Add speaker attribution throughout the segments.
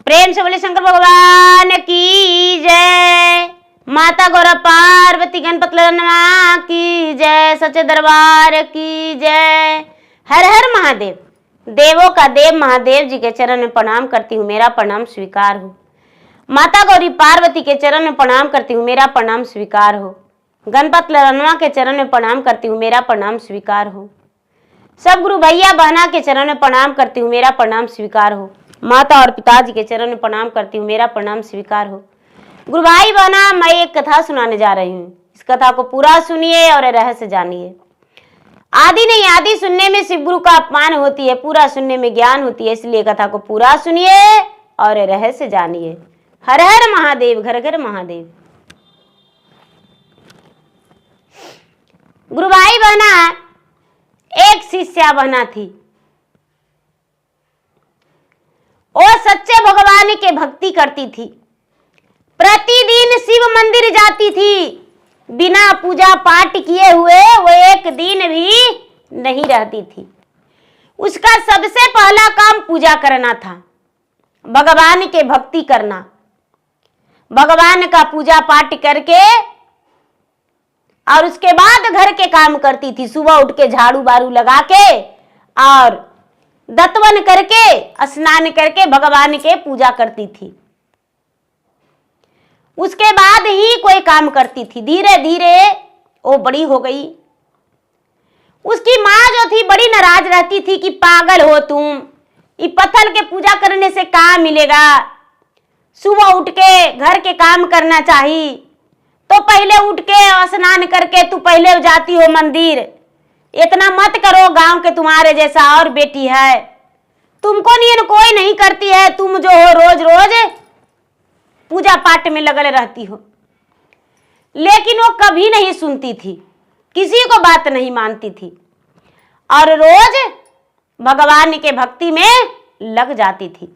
Speaker 1: प्रेम से बोले शंकर भगवान की जय। माता गौरा पार्वती गणपति ललनवा की जय। सच्चे दरबार की जय। हर हर महादेव। देवों का देव महादेव जी के चरण में प्रणाम करती हूँ, मेरा प्रणाम स्वीकार हो। माता गौरी पार्वती के चरण में प्रणाम करती हूँ, मेरा प्रणाम स्वीकार हो। गणपति ललनवा के चरण में प्रणाम करती हूँ, मेरा प्रणाम स्वीकार हो। सब गुरु भैया बहना के चरण में प्रणाम करती हूँ, मेरा प्रणाम स्वीकार हो। माता और पिताजी के चरण में प्रणाम करती हूँ, मेरा प्रणाम स्वीकार हो। गुरु भाई बहना, मैं एक कथा सुनाने जा रही हूँ। इस कथा को पूरा सुनिए और रहस्य जानिए। आदि नहीं आदि सुनने में शिव गुरु का अपमान होती है, पूरा सुनने में ज्ञान होती है। इसलिए कथा को पूरा सुनिए और रहस्य जानिए। हर हर महादेव, घर घर महादेव। गुरु भाई बहना, एक शिष्या बहना थी। वो सच्चे भगवान के भक्ति करती थी। प्रतिदिन शिव मंदिर जाती थी। बिना पूजा पाठ किए हुए वो एक दिन भी नहीं रहती थी। उसका सबसे पहला काम पूजा करना था, भगवान के भक्ति करना। भगवान का पूजा पाठ करके और उसके बाद घर के काम करती थी। सुबह उठ के झाड़ू बारू लगा के और दतवन करके स्नान करके भगवान के पूजा करती थी। उसके बाद ही कोई काम करती थी। धीरे धीरे वो बड़ी हो गई। उसकी माँ जो थी बड़ी नाराज रहती थी कि पागल हो तुम, ये पत्थर के पूजा करने से क्या मिलेगा। सुबह उठ के घर के काम करना चाहिए, तो पहले उठ के स्नान करके तू पहले जाती हो मंदिर। इतना मत करो, गांव के तुम्हारे जैसा और बेटी है, तुमको नहीं कोई नहीं करती है। तुम जो हो रोज रोज पूजा पाठ में लगल रहती हो। लेकिन वो कभी नहीं सुनती थी, किसी को बात नहीं मानती थी और रोज भगवान के भक्ति में लग जाती थी।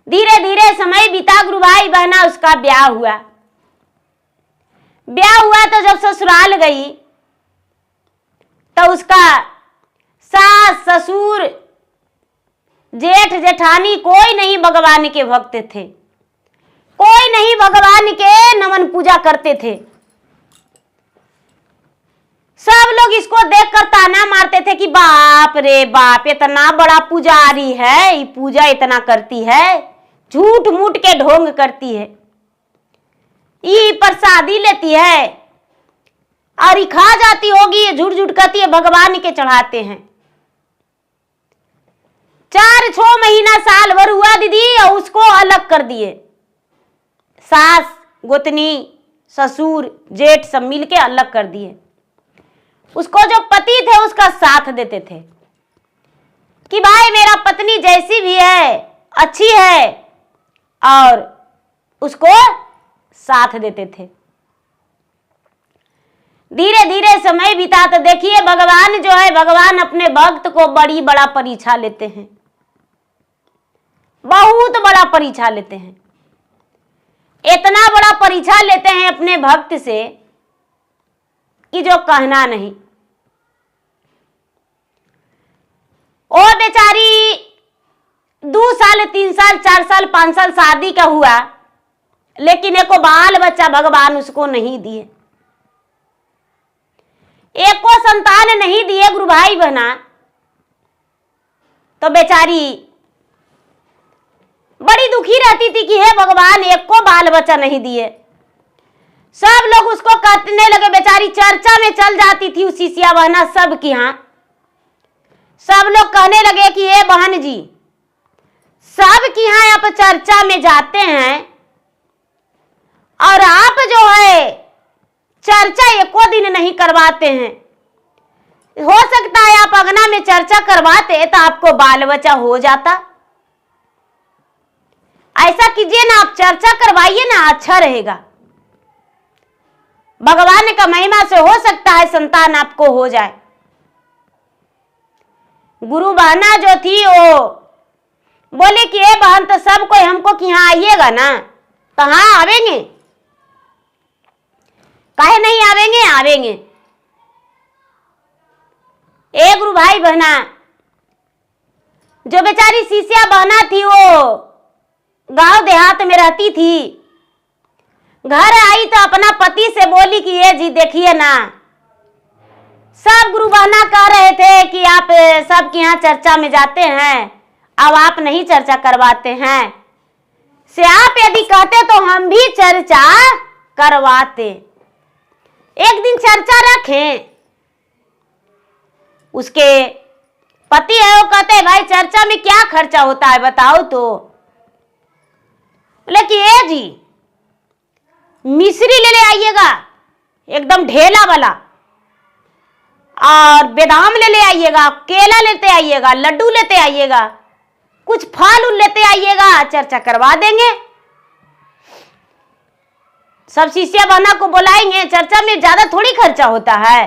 Speaker 1: धीरे धीरे समय बीता। गुरु भाई बहना, उसका ब्याह हुआ। ब्याह हुआ तो जब ससुराल गई तो उसका सास ससुर जेठ जेठानी कोई नहीं भगवान के भक्त थे। कोई नहीं भगवान के नमन पूजा करते थे। सब लोग इसको देखकर ताना मारते थे कि बाप रे बाप, इतना बड़ा पुजारी है, ये पूजा इतना करती है, झूठ मूठ के ढोंग करती है, ये प्रसादी लेती है और ये खा जाती होगी, ये झूठ झूठ करती है, भगवान के चढ़ाते हैं। 4-6 महीना साल भर हुआ दीदी और उसको अलग कर दिए। सास गोतनी ससुर जेठ सब मिलके अलग कर दिए। उसको जो पति थे उसका साथ देते थे कि भाई मेरा पत्नी जैसी भी है अच्छी है, और उसको साथ देते थे। धीरे धीरे समय बीता तो देखिए भगवान जो है, भगवान अपने भक्त को बड़ी बड़ा परीक्षा लेते हैं, बहुत बड़ा परीक्षा लेते हैं। इतना बड़ा परीक्षा लेते हैं अपने भक्त से कि जो कहना नहीं। ओ बेचारी 2 साल 3 साल 4 साल 5 साल शादी का हुआ, लेकिन एको बाल बच्चा भगवान उसको नहीं दिए, एको संतान नहीं दिए। गुरु भाई बहना, तो बेचारी बड़ी दुखी रहती थी कि हे भगवान, एको बाल बच्चा नहीं दिए। सब लोग उसको कहने लगे, बेचारी चर्चा में चल जाती थी उस शिष्या बहना सबकी यहाँ। सब लोग कहने लगे कि हे बहन जी, सबकी यहाँ आप चर्चा में जाते हैं और आप जो है चर्चा एको दिन नहीं करवाते हैं। हो सकता है आप अगना में चर्चा करवाते तो आपको बाल बच्चा हो जाता। ऐसा कीजिए ना, आप चर्चा करवाइए ना, अच्छा रहेगा। भगवान का महिमा से हो सकता है संतान आपको हो जाए। गुरु बहना जो थी वो बोले कि ए बहन, तो सब कोई हमको कि यहाँ आइएगा ना, तो हाँ आवेंगे, काहे नहीं आवेंगे, आवेंगे। ए गुरु भाई बहना, जो बेचारी शिष्या बहना थी वो गांव देहात में रहती थी। घर आई तो अपना पति से बोली कि ये जी देखिए ना, सब गुरु बहना कह रहे थे कि आप सबके यहाँ चर्चा में जाते हैं, अब आप नहीं चर्चा करवाते हैं, से आप यदि कहते तो हम भी चर्चा करवाते। एक दिन चर्चा रखें। उसके पति है वो कहते हैं भाई चर्चा में क्या खर्चा होता है बताओ तो। बोले कि ये जी मिश्री ले आइएगा एकदम ढेला वाला, और बादाम ले आइएगा, केला लेते आइएगा, लड्डू लेते आइएगा, कुछ फल लेते आइएगा, चर्चा करवा देंगे। सब शिष्या बहना को बुलाएंगे, चर्चा में ज्यादा थोड़ी खर्चा होता है।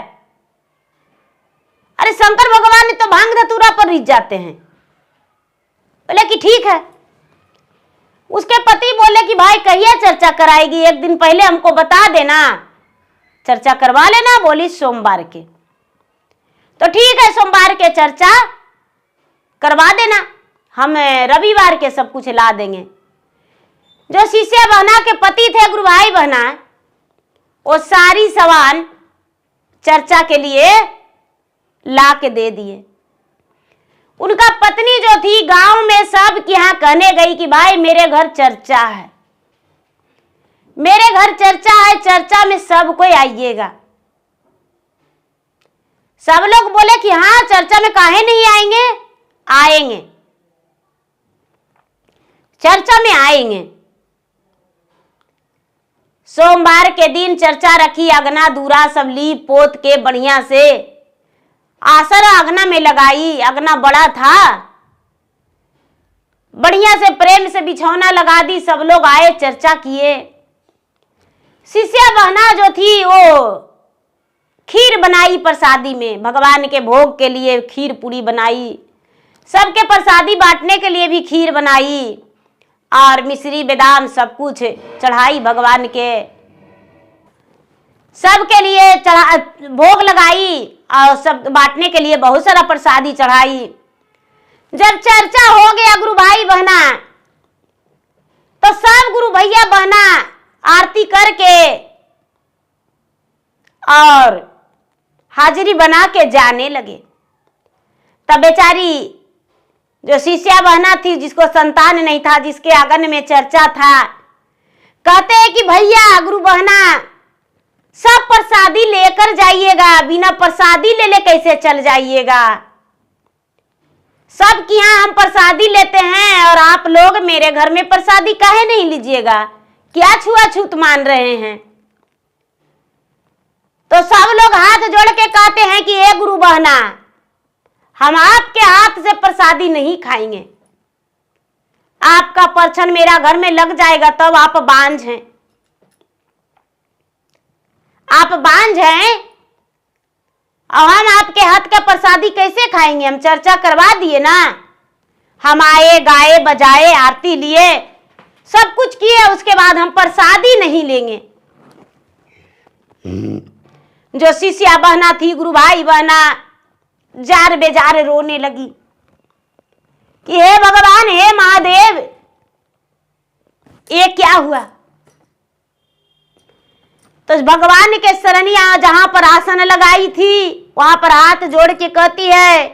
Speaker 1: अरे शंकर भगवान ने तो भांग धतूरा पर रिझ जाते हैं। बोले कि ठीक है। उसके पति बोले कि भाई कहिए चर्चा कराएगी, एक दिन पहले हमको बता देना, चर्चा करवा लेना। बोली सोमवार के। तो ठीक है, सोमवार के चर्चा करवा देना, हम रविवार के सब कुछ ला देंगे। जो शिष्य बहना के पति थे गुरु भाई बहना, वो सारी सामान चर्चा के लिए ला के दे दिए। उनका पत्नी जो थी गांव में सब के यहाँ कहने गई कि भाई मेरे घर चर्चा है, मेरे घर चर्चा है, चर्चा में सब कोई आइएगा। सब लोग बोले कि हाँ चर्चा में काहे नहीं आएंगे, आएंगे, चर्चा में आएंगे। सोमवार के दिन चर्चा रखी, अगना दूरा सब लीप पोत के बढ़िया से आसन अगना में लगाई। अगना बड़ा था, बढ़िया से प्रेम से बिछौना लगा दी। सब लोग आए, चर्चा किए। शिष्या बहना जो थी वो खीर बनाई प्रसादी में, भगवान के भोग के लिए खीर पूरी बनाई, सबके प्रसादी बांटने के लिए भी खीर बनाई, और मिश्री बादाम सब कुछ चढ़ाई भगवान के, सबके लिए चढ़ा भोग लगाई, और सब बांटने के लिए बहुत सारा प्रसादी चढ़ाई। जब चर्चा हो गया गुरु भाई बहना, तो सब गुरु भैया बहना आरती करके और हाजिरी बना के जाने लगे। तब बेचारी जो शिष्या बहना थी, जिसको संतान नहीं था, जिसके आंगन में चर्चा था, कहते हैं कि भैया गुरु बहना सब प्रसादी लेकर जाइएगा, बिना प्रसादी ले कैसे चल जाइएगा, सब के यहाँ हम प्रसादी लेते हैं और आप लोग मेरे घर में प्रसादी काहे नहीं लीजिएगा, क्या छुआछूत मान रहे हैं। तो सब लोग हाथ जोड़ के कहते हैं कि ए गुरु बहना, हम आपके हाथ से प्रसादी नहीं खाएंगे, आपका परछन मेरा घर में लग जाएगा तब आप बांझ हैं, आप बांझ हैं और हम आपके हाथ का प्रसादी कैसे खाएंगे। हम चर्चा करवा दिए ना, हम आए, गाए, बजाए, आरती लिए, सब कुछ किए, उसके बाद हम प्रसादी नहीं लेंगे। जो शिष्या बहना थी गुरु भाई बहना जार बेजार रोने लगी कि हे भगवान, हे महादेव, ये क्या हुआ। तो भगवान के शरणिया जहां पर आसन लगाई थी वहां पर हाथ जोड़ के कहती है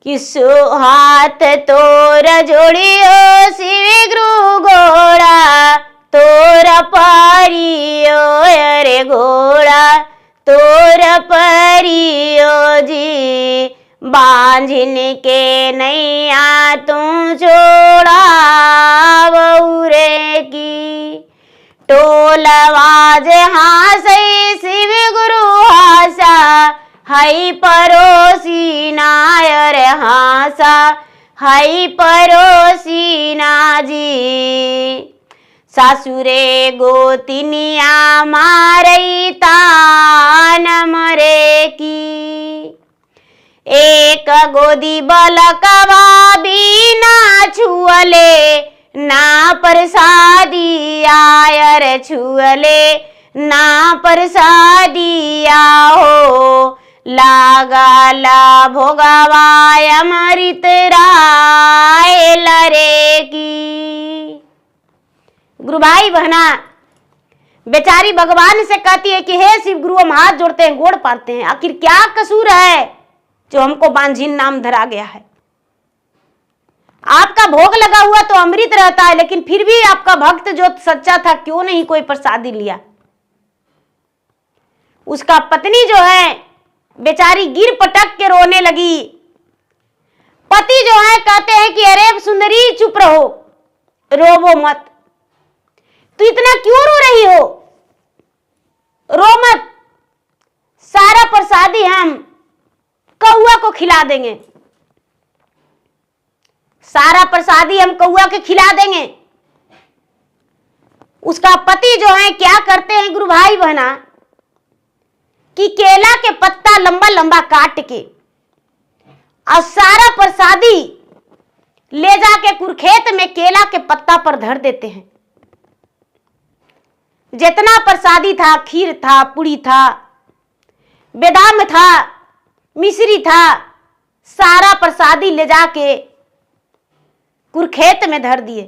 Speaker 1: कि सो हाथ तोर जोड़ियो शिव गुरु घोड़ा, तोर परियो अरे घोड़ा, तोर परियो जी, बांझिन के नैया तू छोड़ा बउरे की। टोलवाज हासै शिव गुरु हासा, हई परोसी नायर हासा, हई परोसी ना जी। सासुरे गोतिनिया मारई तान मरे की। एक गोदी बलकवा बिना छुअले, ना प्रसादी आयर छुअले, ना प्रसादी आओ, लागला भोगवाय अमृत रा गुरु भाई बहना बेचारी भगवान से कहती है कि हे शिव गुरु, हम हाथ जोड़ते हैं, गोड़ पाते हैं, आखिर क्या कसूर है जो हमको बांझिन नाम धरा गया है। आपका भोग लगा हुआ तो अमृत रहता है, लेकिन फिर भी आपका भक्त जो सच्चा था क्यों नहीं कोई प्रसादी लिया। उसका पत्नी जो है बेचारी गिर पटक के रोने लगी। पति जो है कहते हैं कि अरे सुंदरी चुप रहो, रोवो मत, तू इतना क्यों रो रही हो, रो मत, सारा प्रसादी हम कौआ को खिला देंगे, सारा प्रसादी हम कौआ के खिला देंगे। उसका पति जो है क्या करते हैं गुरु भाई बहना कि केला के पत्ता लंबा लंबा काट के और सारा प्रसादी ले जाके कुरखेत में केला के पत्ता पर धर देते हैं। जितना प्रसादी था, खीर था, पूरी था, बेदाम था, मिश्री था, सारा प्रसादी ले जाके कुरखेत में धर दिए।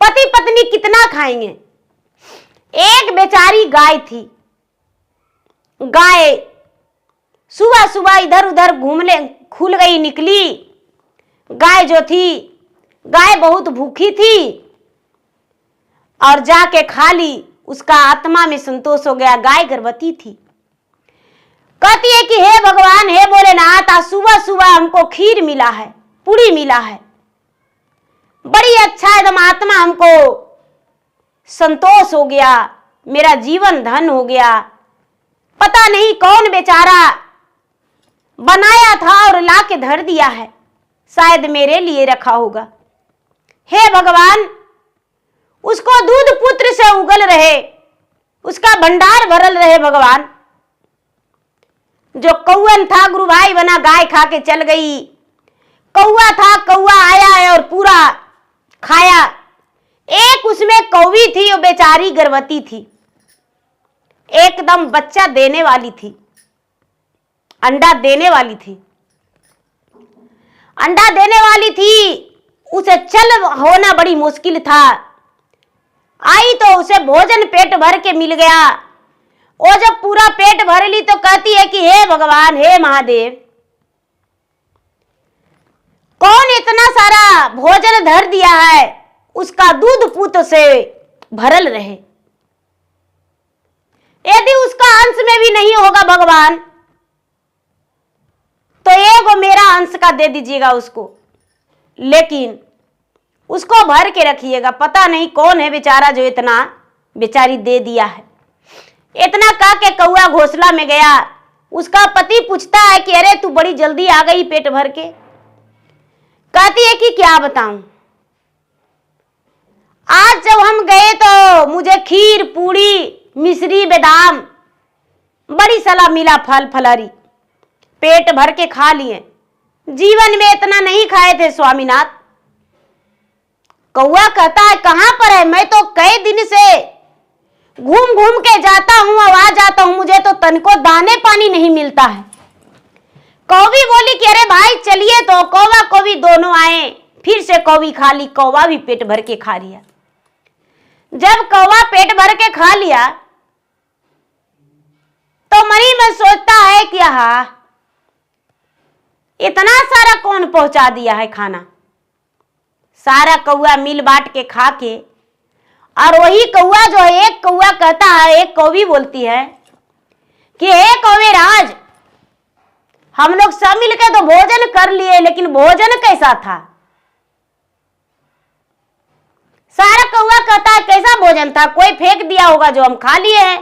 Speaker 1: पति पत्नी कितना खाएंगे। एक बेचारी गाय थी, गाय सुबह सुबह इधर उधर घूमने खुल गई, निकली। गाय जो थी, गाय बहुत भूखी थी और जाके खा ली। उसका आत्मा में संतोष हो गया। गाय गर्भवती थी। कहती है कि हे भगवान, हे भोलेनाथ, आज सुबह सुबह हमको खीर मिला है, पूरी मिला है, बड़ी अच्छा एकदम आत्मा हमको संतोष हो गया, मेरा जीवन धन हो गया। पता नहीं कौन बेचारा बनाया था और ला के धर दिया है, शायद मेरे लिए रखा होगा। हे भगवान, उसको दूध पुत्र से उगल रहे, उसका भंडार भरल रहे भगवान। जो कौवन था गुरु भाई बना, गाय खा के चल गई। कौआ था, कौआ आया है और पूरा खाया। एक उसमें कौवी थी, वो बेचारी गर्भवती थी, एकदम बच्चा देने वाली थी, अंडा देने वाली थी, अंडा देने वाली थी। उसे चल होना बड़ी मुश्किल था। आई तो उसे भोजन पेट भर के मिल गया। वो जब पूरा पेट भर ली तो कहती है कि हे भगवान, हे महादेव, कौन इतना सारा भोजन धर दिया है, उसका दूध पूत से भरल रहे। यदि उसका अंश में भी नहीं होगा भगवान, तो एगो मेरा अंश का दे दीजिएगा उसको, लेकिन उसको भर के रखिएगा। पता नहीं कौन है बेचारा जो इतना बेचारी दे दिया है। इतना कह के कौआ घोंसला में गया। उसका पति पूछता है कि अरे तू बड़ी जल्दी आ गई पेट भर के। कहती है कि क्या बताऊं, आज जब हम गए तो मुझे खीर, पूड़ी, मिश्री, बेदाम, बड़ी सला मिला, फल फलहरी, पेट भर के खा लिए। जीवन में इतना नहीं खाए थे स्वामीनाथ। कौआ कहता है कहां पर है, मैं तो कई दिन से घूम घूम के जाता हूं, आवाज आता हूं, मुझे तो तनको दाने पानी नहीं मिलता है। कौवी बोली कि अरे भाई चलिए, तो कौवा कौवी दोनों आए, फिर से कौवी खा ली, कौवा भी पेट भर के खा लिया। जब कौवा पेट भर के खा लिया तो मरी में सोचता है कि हाँ, इतना सारा कौन पहुंचा दिया है खाना। सारा कौआ मिल बांट के खा के, और वही कौआ जो है, एक कौआ कहता है, एक कौवी बोलती है कि हे कौवे राज, हम लोग सब मिलके तो भोजन कर लिए, लेकिन भोजन कैसा था। सारा कौआ कहता है कैसा भोजन था, कोई फेंक दिया होगा जो हम खा लिए हैं।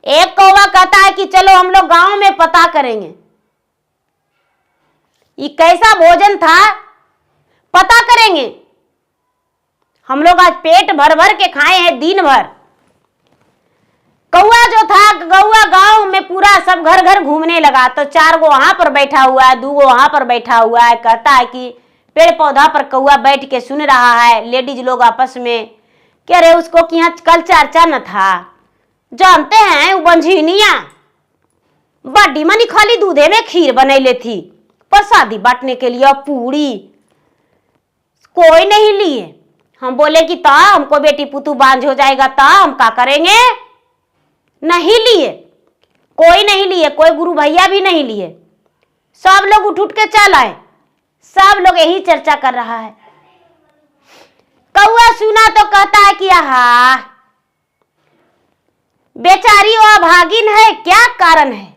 Speaker 1: एक कौवा कहता है कि चलो हम लोग गांव में पता करेंगे, ये कैसा भोजन था, पता करेंगे। हम लोग आज पेट भर भर के खाए हैं दिन भर। कौआ जो था, कौआ गांव में पूरा सब घर घर घूमने लगा। तो 4 गो वहां पर बैठा हुआ है, 2 गो वहां पर बैठा हुआ है। कहता है कि पेड़ पौधा पर कौआ बैठ के सुन रहा है। लेडीज लोग आपस में कह रहे उसको कि यहाँ कल चर्चा न था, जानते हैं वो बंझिनिया बड्डी मनी खाली दूधे में खीर बनैले थी प्रसादी बांटने के लिए, पूरी कोई नहीं लिए, हम बोले कि ता हमको बेटी पुतू बांझ हो जाएगा, ता हम क्या करेंगे? नहीं लिए, कोई नहीं लिए, कोई गुरु भैया भी नहीं लिए, सब लोग उठ उठ के चल आए। सब लोग यही चर्चा कर रहा है। कौआ सुना तो कहता है कि आहा बेचारी वो अभागिन है, क्या कारण है?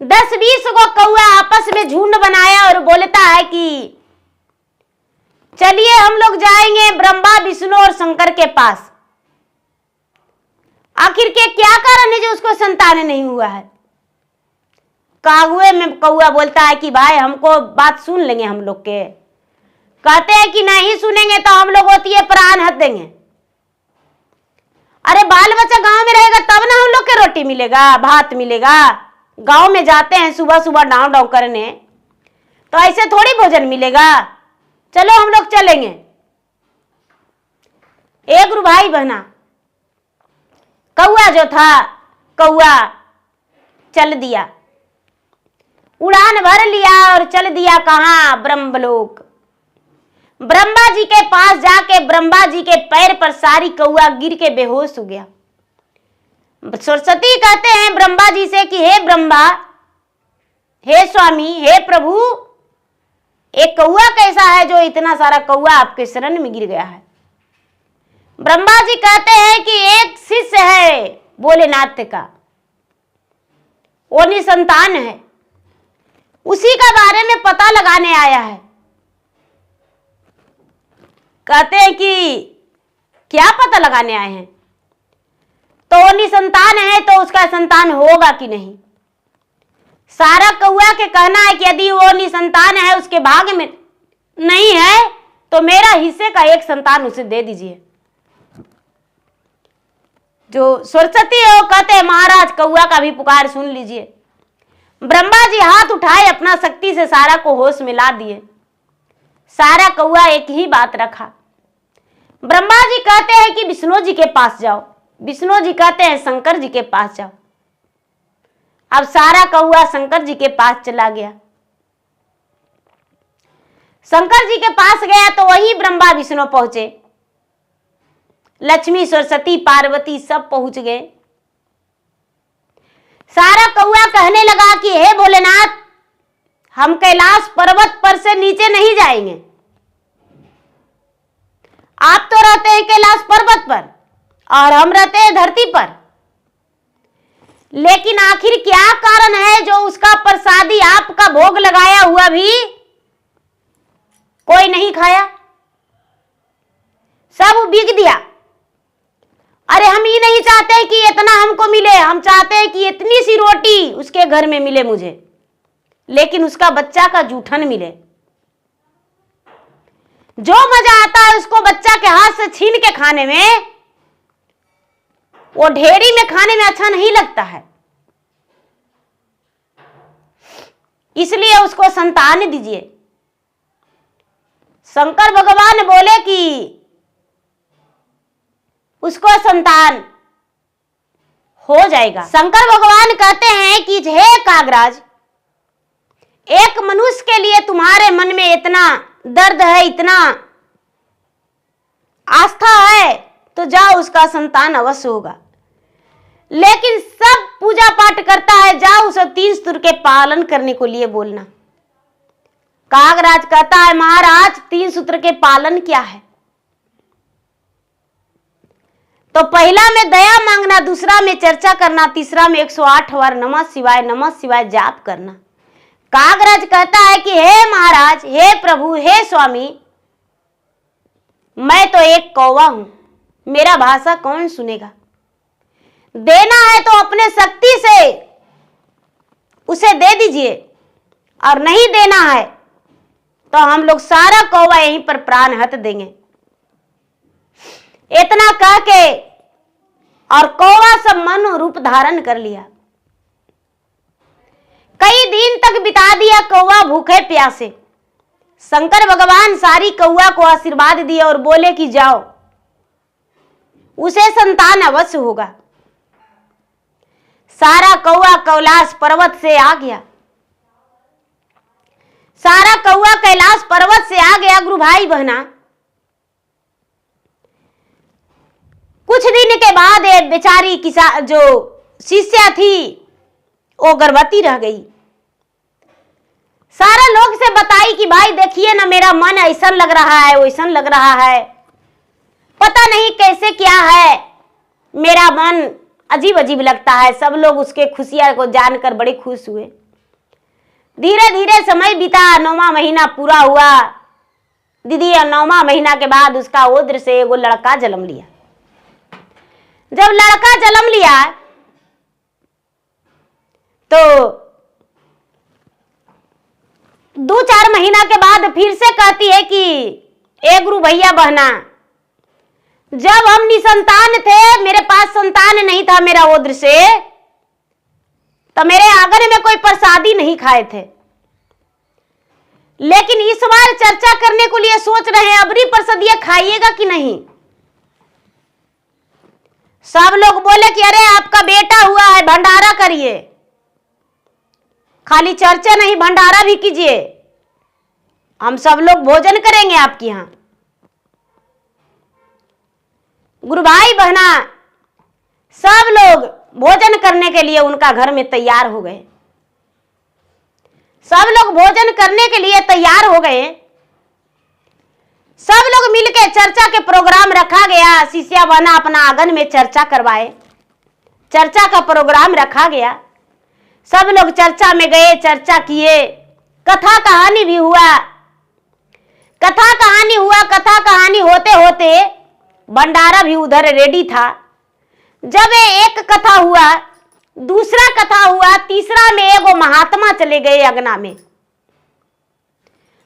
Speaker 1: 10-20 को कौआ आपस में झुंड बनाया और बोलता है कि चलिए हम लोग जाएंगे ब्रह्मा विष्णु और शंकर के पास। आखिर के क्या कारण है जो उसको संतान नहीं हुआ है? कागुए में कौआ बोलता है कि भाई हमको बात सुन लेंगे हम लोग के। कहते हैं कि नहीं सुनेंगे तो हम लोग होती है प्राण हद देंगे। अरे बाल बच्चा गांव में रहेगा तब ना हम लोग के रोटी मिलेगा, भात मिलेगा। गांव में जाते हैं सुबह सुबह डांव डांव करने, तो ऐसे थोड़ी भोजन मिलेगा। चलो हम लोग चलेंगे। एक गुरु भाई बहना, कौआ जो था, कौआ चल दिया, उड़ान भर लिया और चल दिया कहां? ब्रह्मलोक। ब्रह्मा जी के पास जाके ब्रह्मा जी के पैर पर सारी कौआ गिर के बेहोश हो गया। सरस्वती कहते हैं ब्रह्मा जी से कि हे ब्रह्मा, हे स्वामी, हे प्रभु, एक कौआ कैसा है जो इतना सारा कौआ आपके शरण में गिर गया है? ब्रह्मा जी कहते हैं कि एक शिष्य है भोलेनाथ का, वो निसंतान है, उसी का बारे में पता लगाने आया है। कहते हैं कि क्या पता लगाने आए हैं? तो वो निसंतान है तो उसका संतान होगा कि नहीं? सारा कौआ के कहना है कि यदि वो निसंतान है, उसके भाग्य में नहीं है, तो मेरा हिस्से का एक संतान उसे दे दीजिए। जो सरस्वती है वो कहते हैं महाराज कौआ का भी पुकार सुन लीजिए। ब्रह्मा जी हाथ उठाए, अपना शक्ति से सारा को होश में ला दिए। सारा कौआ एक ही बात रखा। ब्रह्मा जी कहते हैं कि विष्णु जी के पास जाओ, विष्णु जी कहते हैं शंकर जी के पास जाओ। अब सारा कौआ शंकर जी के पास चला गया। शंकर जी के पास गया तो वही ब्रह्मा विष्णु पहुंचे, लक्ष्मी सरस्वती पार्वती सब पहुंच गए। सारा कौआ कहने लगा कि हे भोलेनाथ, हम कैलाश पर्वत पर से नीचे नहीं जाएंगे। आप तो रहते हैं कैलाश पर्वत पर और हम रहते हैं धरती पर, लेकिन आखिर क्या कारण है जो उसका प्रसादी आपका भोग लगाया हुआ भी कोई नहीं खाया? सब बिक दिया। अरे हम ये नहीं चाहते कि इतना हमको मिले, हम चाहते हैं कि इतनी सी रोटी उसके घर में मिले मुझे, लेकिन उसका बच्चा का जूठन मिले। जो मजा आता है उसको बच्चा के हाथ से छीन के खाने में, वो ढेरी में खाने में अच्छा नहीं लगता है। इसलिए उसको संतान दीजिए। शंकर भगवान बोले कि उसको संतान हो जाएगा। शंकर भगवान कहते हैं कि हे कागराज, एक मनुष्य के लिए तुम्हारे मन में इतना दर्द है, इतना आस्था है, तो जाओ उसका संतान अवश्य होगा। लेकिन सब पूजा पाठ करता है, जाओ उसे 3 सूत्र के पालन करने को लिए बोलना। कागराज कहता है महाराज 3 सूत्र के पालन क्या है? तो पहला में दया मांगना, दूसरा में चर्चा करना, तीसरा में 108 बार नमः शिवाय जाप करना। कागराज कहता है कि हे महाराज, हे प्रभु, हे स्वामी, मैं तो एक कौवा हूं, मेरा भाषा कौन सुनेगा? देना है तो अपने शक्ति से उसे दे दीजिए, और नहीं देना है तो हम लोग सारा कौवा यहीं पर प्राण हत देंगे। इतना कह के और कौवा सब मन रूप धारण कर लिया। कई दिन तक बिता दिया कौवा भूखे प्यासे। शंकर भगवान सारी कौवा को आशीर्वाद दिए और बोले कि जाओ, उसे संतान अवश्य होगा। सारा कौवा कैलाश पर्वत से आ गया। सारा कौवा कैलाश पर्वत से आ गया। गुरु भाई बहना, कुछ दिन के बाद एक बेचारी किसान जो शिष्या थी वो गर्भवती रह गई। सारा लोग से बताई कि भाई देखिए ना, मेरा मन ऐसा लग रहा है, वैसा लग रहा है, पता नहीं कैसे क्या है, मेरा मन अजीब अजीब लगता है। सब लोग उसके खुशियां को जानकर बड़े खुश हुए। धीरे धीरे समय बीता, 9वां महीना पूरा हुआ। दीदी 9वां महीना के बाद उसका उदर से एगो लड़का जन्म लिया। जब लड़का जन्म लिया तो 2-4 महीना के बाद फिर से कहती है कि ए गुरु भैया बहना, जब हम निसंतान थे, मेरे पास संतान नहीं था मेरा उदर से, तो मेरे आंगन में कोई प्रसादी नहीं खाए थे, लेकिन इस बार चर्चा करने को लिए सोच रहे हैं, अबरी प्रसादियां खाइएगा कि नहीं। सब लोग बोले कि अरे आपका बेटा हुआ है, भंडारा करिए, खाली चर्चा नहीं भंडारा भी कीजिए, हम सब लोग भोजन करेंगे आपके यहां। गुरु भाई बहना सब लोग भोजन करने के लिए उनका घर में तैयार हो गए। सब लोग भोजन करने के लिए तैयार हो गए। सब लोग मिलकर चर्चा के प्रोग्राम रखा गया। शिष्या बहना अपना आंगन में चर्चा करवाए। चर्चा का प्रोग्राम रखा गया। सब लोग चर्चा में गए, चर्चा किए, कथा कहानी भी हुआ। कथा कहानी होते होते भंडारा भी उधर रेडी था। जब एक कथा हुआ, दूसरा कथा हुआ, तीसरा में एगो महात्मा चले गए अगना में।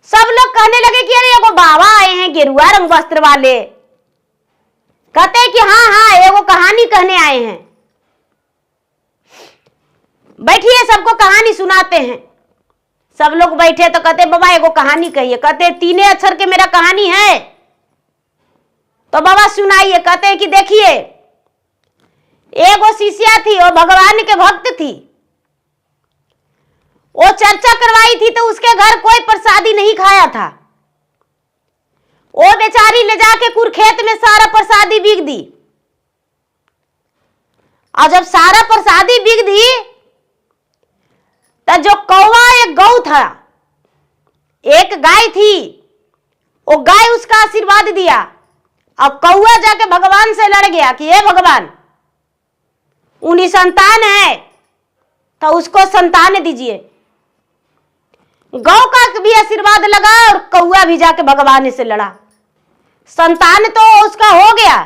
Speaker 1: सब लोग कहने लगे कि अरे एगो बाबा आए हैं गेरुआ रंग वस्त्र वाले। कहते हैं कि हाँ एगो कहानी कहने आए हैं, बैठिए सबको कहानी सुनाते हैं। सब लोग बैठे तो कहते बाबा एगो कहानी कहिए। कहते 3 अक्षर के मेरा कहानी है, तो बाबा सुनाइए। कहते हैं कि देखिए एगो शिष्या थी, वो भगवान के भक्त थी। वो चर्चा करवाई थी तो उसके घर कोई प्रसादी नहीं खाया था। वो बेचारी ले जाके कुरखेत में सारा प्रसादी बिक दी। और जब सारा प्रसादी बिक दी तो जो कौवा, एक गौ था, एक गाय थी, वो गाय उसका आशीर्वाद दिया। अब कौवा जाके भगवान से लड़ गया कि हे भगवान, उन्हीं संतान है तो उसको संतान दीजिए। गौ का भी आशीर्वाद लगा और कौवा भी जाके भगवान से लड़ा। संतान तो उसका हो गया,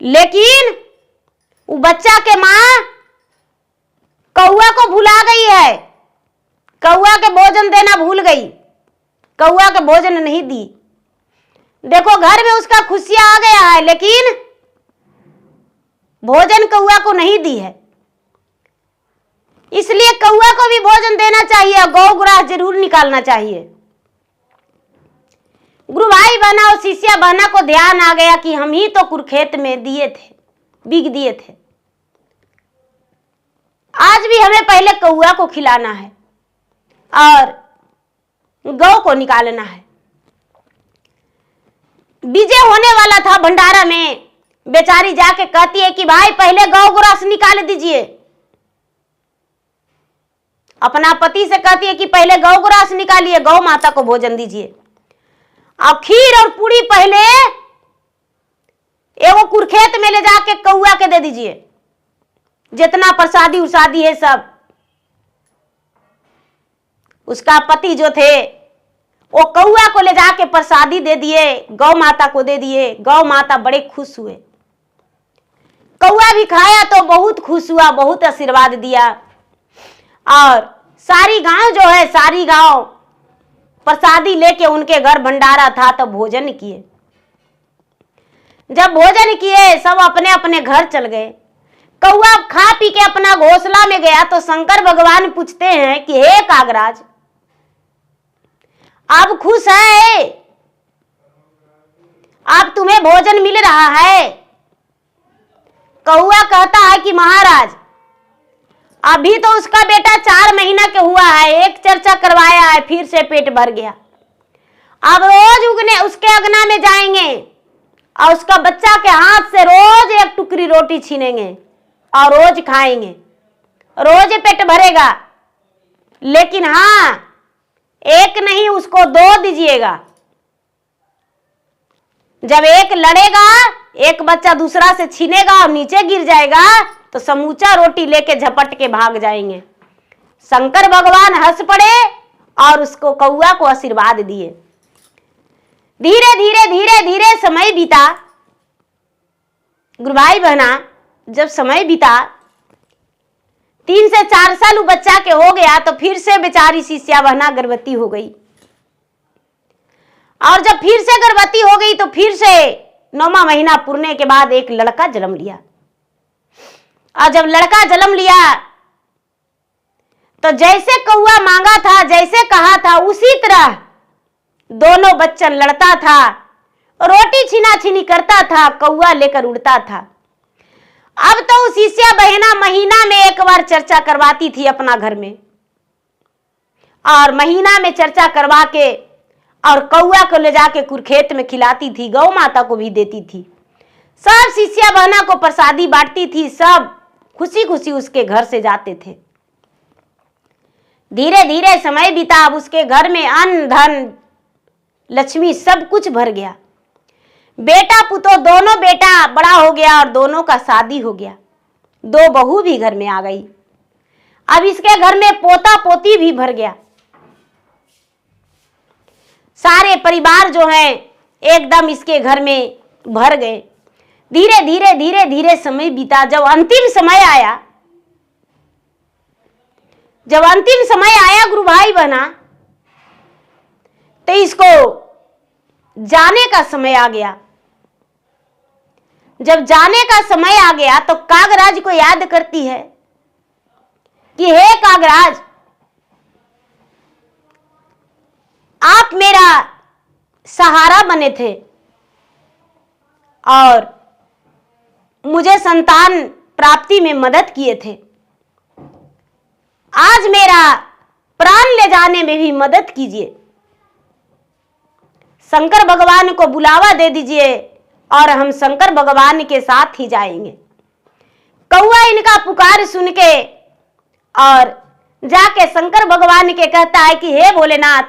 Speaker 1: लेकिन वो बच्चा के मां कौवा को भुला गई है। कौवा के भोजन देना भूल गई, कौवा के भोजन नहीं दी। देखो घर में उसका खुशियां आ गया है, लेकिन भोजन कौवा को नहीं दी है। इसलिए कौवा को भी भोजन देना चाहिए, गौ ग्रास जरूर निकालना चाहिए। गुरु भाई बहना और शिष्या बहना को ध्यान आ गया कि हम ही तो कुरखेत में दिए थे, बिक दिए थे। आज भी हमें पहले कौवा को खिलाना है और गौ को निकालना है। विजय होने वाला था भंडारा में। बेचारी जाके कहती है कि भाई पहले गौ ग्रास निकाल दीजिए। अपना पति से कहती है कि पहले गौ ग्रास निकालिए, गौ माता को भोजन दीजिए। अब खीर और पूरी पहले एगो कुरखेत में ले जाके कौआ के दे दीजिए। जितना प्रसादी उसादी है सब। उसका पति जो थे वो कौआ को ले जाके प्रसादी दे दिए, गौ माता को दे दिए। गौ माता बड़े खुश हुए। कौआ भी खाया तो बहुत खुश हुआ, बहुत आशीर्वाद दिया। और सारी गांव जो है, सारी गांव प्रसादी लेके उनके घर भंडारा था तो भोजन किए। जब भोजन किए सब अपने अपने घर चल गए। कौआ खा पी के अपना घोंसला में गया तो शंकर भगवान पूछते हैं कि हे कागराज, आप खुश है? आप तुम्हें भोजन मिल रहा है? कौआ कहता है कि महाराज अभी तो उसका बेटा 4 महीना के हुआ है, एक चर्चा करवाया है, फिर से पेट भर गया। अब रोज उगने उसके अगना में जाएंगे और उसका बच्चा के हाथ से रोज एक टुकड़ी रोटी छीनेंगे और रोज खाएंगे, रोज पेट भरेगा। लेकिन हाँ, एक नहीं, उसको 2 दीजिएगा। जब एक लड़ेगा, एक बच्चा दूसरा से छीनेगा और नीचे गिर जाएगा तो समूचा रोटी लेके झपट के भाग जाएंगे। शंकर भगवान हंस पड़े और उसको कौआ को आशीर्वाद दिए। धीरे धीरे धीरे धीरे समय बीता। गुरु भाई बहना, जब समय बीता 3 से 4 साल बच्चा के हो गया तो फिर से बेचारी शिष्या बहना गर्भवती हो गई। और जब फिर से गर्भवती हो गई तो फिर से 9वां महीना पूरने के बाद एक लड़का जन्म लिया। और जब लड़का जन्म लिया तो जैसे कौआ मांगा था, जैसे कहा था, उसी तरह दोनों बच्चन लड़ता था, रोटी छीना छीनी करता था, कौआ लेकर उड़ता था। अब तो शिष्या बहना महीना में एक बार चर्चा करवाती थी अपना घर में, और महीना में चर्चा करवा के और कौआ को ले जाके कुरखेत में खिलाती थी, गौ माता को भी देती थी। सब शिष्या बहना को प्रसादी बांटती थी, सब खुशी खुशी उसके घर से जाते थे। धीरे धीरे समय बीता। अब उसके घर में अन्न धन लक्ष्मी सब कुछ भर गया। बेटा पुतो दोनों, बेटा बड़ा हो गया और दोनों का शादी हो गया। 2 बहू भी घर में आ गई। अब इसके घर में पोता पोती भी भर गया। सारे परिवार जो हैं एकदम इसके घर में भर गए। धीरे धीरे धीरे धीरे समय बीता। जब अंतिम समय आया, गुरु भाई बहना, तो इसको जाने का समय आ गया। जब जाने का समय आ गया तो कागराज को याद करती है कि हे कागराज, आप मेरा सहारा बने थे और मुझे संतान प्राप्ति में मदद किए थे। आज मेरा प्राण ले जाने में भी मदद कीजिए। शंकर भगवान को बुलावा दे दीजिए और हम शंकर भगवान के साथ ही जाएंगे। कौआ इनका पुकार सुन के और जाके शंकर भगवान के कहता है कि हे भोलेनाथ,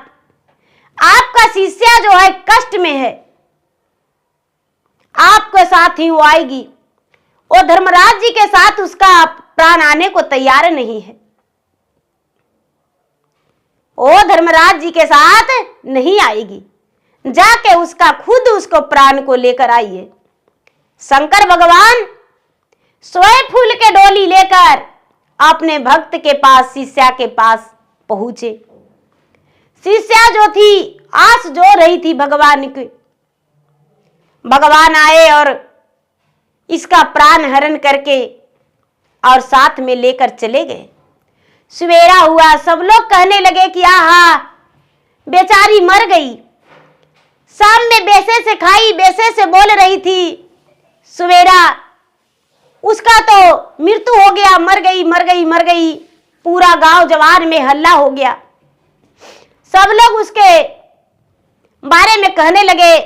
Speaker 1: आपका शिष्या जो है कष्ट में है, आपके साथ ही वो आएगी। वो धर्मराज जी के साथ उसका प्राण आने को तैयार नहीं है। वो धर्मराज जी के साथ नहीं आएगी, जाके उसका खुद उसको प्राण को लेकर आइए। शंकर भगवान स्वयं फूल के डोली लेकर अपने भक्त के पास, शिष्या के पास पहुंचे। शिष्या जो थी आस जो रही थी भगवान की, भगवान आए और इसका प्राण हरण करके और साथ में लेकर चले गए। सवेरा हुआ, सब लोग कहने लगे कि आहा, बेचारी मर गई। शाम में बेसे से खाई, बेसे से बोल रही थी। सवेरा उसका तो मृत्यु हो गया, मर गई मर गई मर गई। पूरा गांव जवार में हल्ला हो गया। सब लोग उसके बारे में कहने लगे।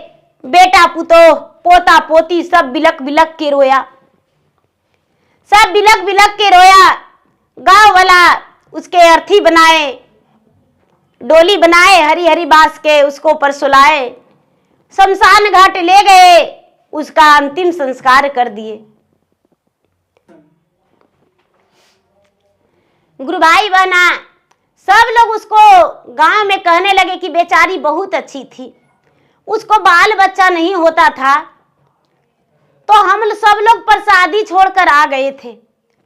Speaker 1: बेटा पुतो, पोता पोती सब बिलक बिलक के रोया, सब बिलक बिलक के रोया। गांव वाला उसके अर्थी बनाए, डोली बनाए हरी हरी बांस के, उसको ऊपर सुलाए, शमशान घाट ले गए, उसका अंतिम संस्कार कर दिए। गुरु भाई बहना, सब लोग उसको गांव में कहने लगे कि बेचारी बहुत अच्छी थी, उसको बाल बच्चा नहीं होता था, तो हम सब लोग प्रसादी छोड़कर आ गए थे,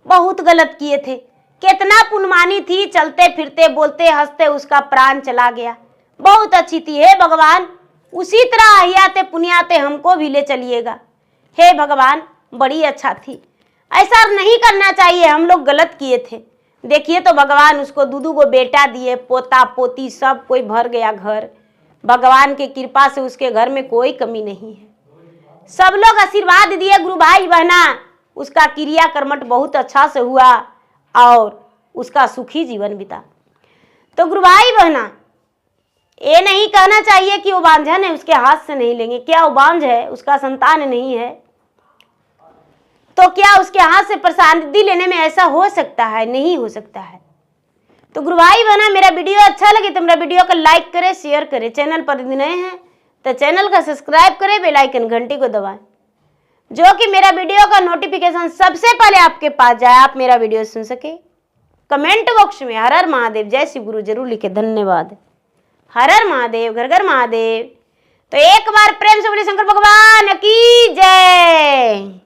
Speaker 1: बहुत गलत किए थे। कितना पुण्यमानी थी, चलते फिरते बोलते हंसते उसका प्राण चला गया। बहुत अच्छी थी, हे भगवान उसी तरह अहियाते पुण्याते हमको भी ले चलिएगा। हे भगवान बड़ी अच्छा थी, ऐसा नहीं करना चाहिए, हम लोग गलत किए थे। देखिए तो भगवान उसको 2 को बेटा दिए, पोता पोती सब कोई भर गया घर। भगवान की कृपा से उसके घर में कोई कमी नहीं है। सब लोग आशीर्वाद दिए। गुरु भाई बहना, उसका क्रिया कर्मठ बहुत अच्छा से हुआ और उसका सुखी जीवन बीता। तो गुरु भाई बहना, ये नहीं कहना चाहिए कि वो बांझन है उसके हाथ से नहीं लेंगे। क्या वो बांझ है, उसका संतान नहीं है, तो क्या उसके हाथ से प्रसादी लेने में ऐसा हो सकता है? नहीं हो सकता है। तो गुरु भाई बहना, मेरा वीडियो अच्छा लगे तो मेरा वीडियो को लाइक करें, शेयर करें। चैनल पर नए हैं तो चैनल का सब्सक्राइब करें, बेल आइकन घंटी को दबाएं, जो कि मेरा वीडियो का नोटिफिकेशन सबसे पहले आपके पास जाए, आप मेरा वीडियो सुन सके। कमेंट बॉक्स में हर हर महादेव जय श्री गुरु जरूर लिखे। धन्यवाद। हर हर महादेव, घर घर महादेव। तो एक बार प्रेम से बोले शंकर भगवान की जय।